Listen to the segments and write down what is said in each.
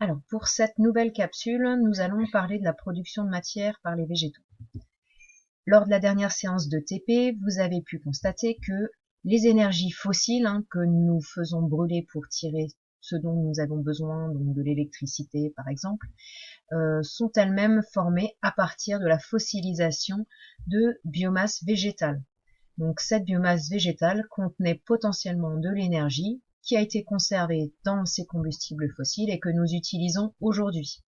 Alors, pour cette nouvelle capsule, nous allons parler de la production de matière par les végétaux. Lors de la dernière séance de TP, vous avez pu constater que les énergies fossiles que nous faisons brûler pour tirer ce dont nous avons besoin, donc de l'électricité par exemple, sont elles-mêmes formées à partir de la fossilisation de biomasse végétale. Donc cette biomasse végétale contenait potentiellement de l'énergie qui a été conservée dans ces combustibles fossiles et que nous utilisons aujourd'hui.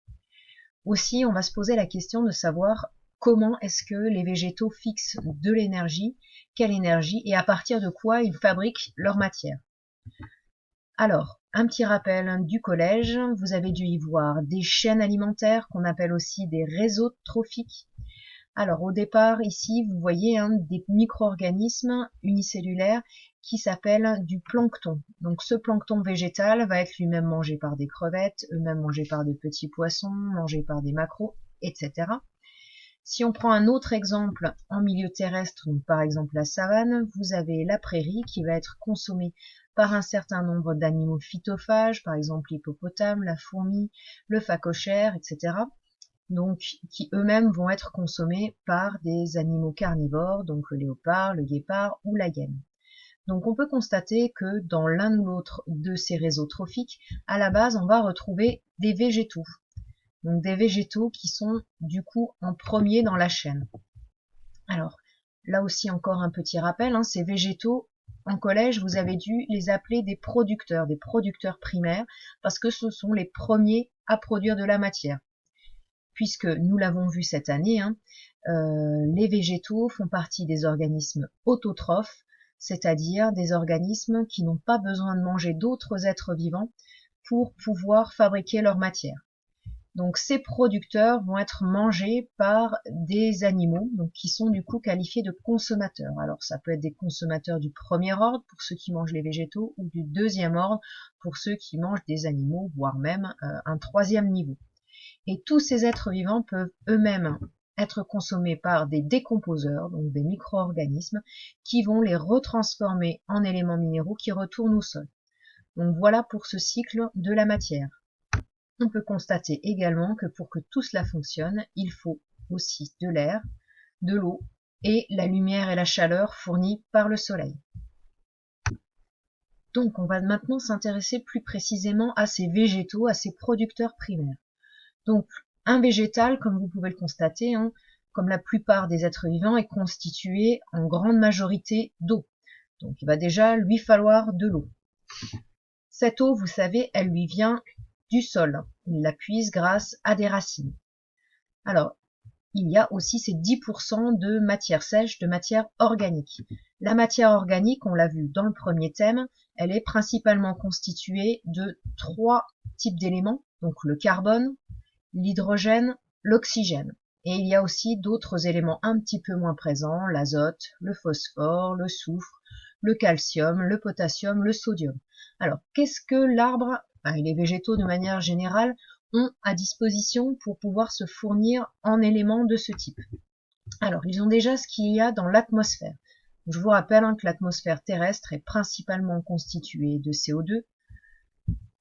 Aussi, on va se poser la question de savoir comment est-ce que les végétaux fixent de l'énergie, quelle énergie et à partir de quoi ils fabriquent leur matière. Alors, un petit rappel du collège, vous avez dû y voir des chaînes alimentaires qu'on appelle aussi des réseaux trophiques. Alors au départ, ici, vous voyez des micro-organismes unicellulaires qui s'appellent du plancton. Donc ce plancton végétal va être lui-même mangé par des crevettes, eux-mêmes mangés par de petits poissons, mangés par des maquereaux, etc. Si on prend un autre exemple en milieu terrestre, donc par exemple la savane, vous avez la prairie qui va être consommée par un certain nombre d'animaux phytophages, par exemple l'hippopotame, la fourmi, le phacochère, etc. Donc qui eux-mêmes vont être consommés par des animaux carnivores, donc le léopard, le guépard ou la hyène. Donc on peut constater que dans l'un ou l'autre de ces réseaux trophiques, à la base on va retrouver des végétaux. Donc des végétaux qui sont du coup en premier dans la chaîne. Alors là aussi encore un petit rappel, ces végétaux en collège vous avez dû les appeler des producteurs primaires, parce que ce sont les premiers à produire de la matière. Puisque nous l'avons vu cette année, les végétaux font partie des organismes autotrophes, c'est-à-dire des organismes qui n'ont pas besoin de manger d'autres êtres vivants pour pouvoir fabriquer leur matière. Donc ces producteurs vont être mangés par des animaux, donc qui sont du coup qualifiés de consommateurs. Alors ça peut être des consommateurs du premier ordre pour ceux qui mangent les végétaux, ou du deuxième ordre pour ceux qui mangent des animaux, voire même un troisième niveau. Et tous ces êtres vivants peuvent eux-mêmes être consommés par des décomposeurs, donc des micro-organismes, qui vont les retransformer en éléments minéraux qui retournent au sol. Donc voilà pour ce cycle de la matière. On peut constater également que pour que tout cela fonctionne, il faut aussi de l'air, de l'eau et la lumière et la chaleur fournies par le soleil. Donc on va maintenant s'intéresser plus précisément à ces végétaux, à ces producteurs primaires. Donc, un végétal, comme vous pouvez le constater, comme la plupart des êtres vivants, est constitué en grande majorité d'eau. Donc, il va déjà lui falloir de l'eau. Cette eau, vous savez, elle lui vient du sol. Il la puise grâce à des racines. Alors, il y a aussi ces 10% de matière sèche, de matière organique. La matière organique, on l'a vu dans le premier thème, elle est principalement constituée de 3 types d'éléments, donc le carbone, l'hydrogène, l'oxygène. Et il y a aussi d'autres éléments un petit peu moins présents, l'azote, le phosphore, le soufre, le calcium, le potassium, le sodium. Alors, qu'est-ce que l'arbre, et les végétaux de manière générale, ont à disposition pour pouvoir se fournir en éléments de ce type? Alors, ils ont déjà ce qu'il y a dans l'atmosphère. Je vous rappelle que l'atmosphère terrestre est principalement constituée de CO2,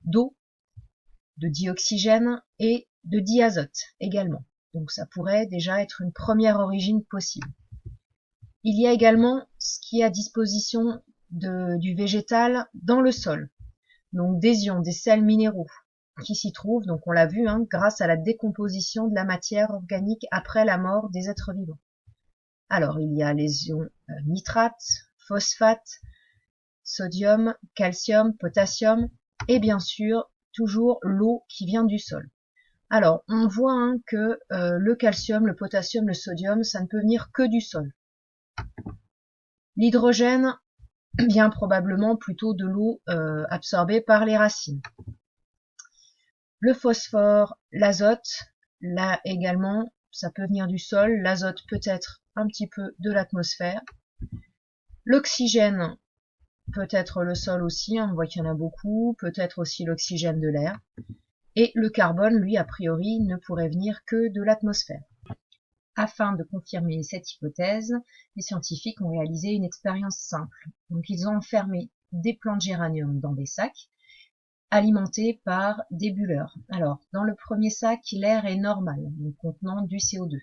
d'eau, de dioxygène et de diazote également. Donc ça pourrait déjà être une première origine possible. Il y a également ce qui est à disposition du végétal dans le sol. Donc des ions, des sels minéraux qui s'y trouvent, donc on l'a vu, grâce à la décomposition de la matière organique après la mort des êtres vivants. Alors il y a les ions nitrates, phosphates, sodium, calcium, potassium et bien sûr toujours l'eau qui vient du sol. Alors, on voit que le calcium, le potassium, le sodium, ça ne peut venir que du sol. L'hydrogène vient probablement plutôt de l'eau absorbée par les racines. Le phosphore, l'azote, là également, ça peut venir du sol. L'azote peut-être un petit peu de l'atmosphère. L'oxygène, peut-être le sol aussi, on voit qu'il y en a beaucoup, peut-être aussi l'oxygène de l'air. Et le carbone, lui, a priori, ne pourrait venir que de l'atmosphère. Afin de confirmer cette hypothèse, les scientifiques ont réalisé une expérience simple. Donc ils ont enfermé des plants de géranium dans des sacs alimenté par des bulleurs. Alors, dans le premier sac, l'air est normal, donc contenant du CO2.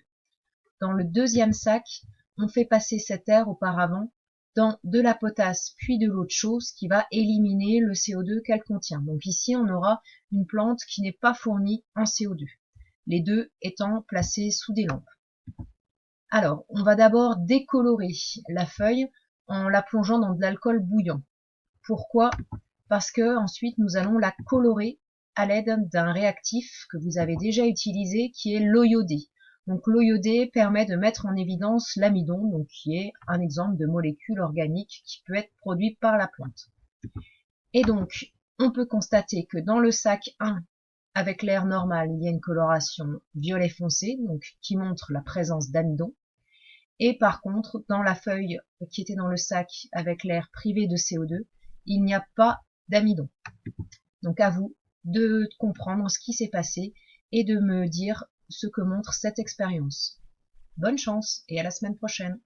Dans le deuxième sac, on fait passer cet air auparavant dans de la potasse puis de l'eau de chose qui va éliminer le CO2 qu'elle contient. Donc ici, on aura une plante qui n'est pas fournie en CO2, les deux étant placés sous des lampes. Alors, on va d'abord décolorer la feuille en la plongeant dans de l'alcool bouillant. Pourquoi? Parce que ensuite nous allons la colorer à l'aide d'un réactif que vous avez déjà utilisé, qui est l'eau iodée. Donc l'eau iodée permet de mettre en évidence l'amidon, donc qui est un exemple de molécule organique qui peut être produit par la plante. Et donc, on peut constater que dans le sac 1, avec l'air normal, il y a une coloration violet foncé, donc qui montre la présence d'amidon. Et par contre, dans la feuille qui était dans le sac avec l'air privé de CO2, il n'y a pas d'amidon. Donc à vous de comprendre ce qui s'est passé et de me dire ce que montre cette expérience. Bonne chance et à la semaine prochaine.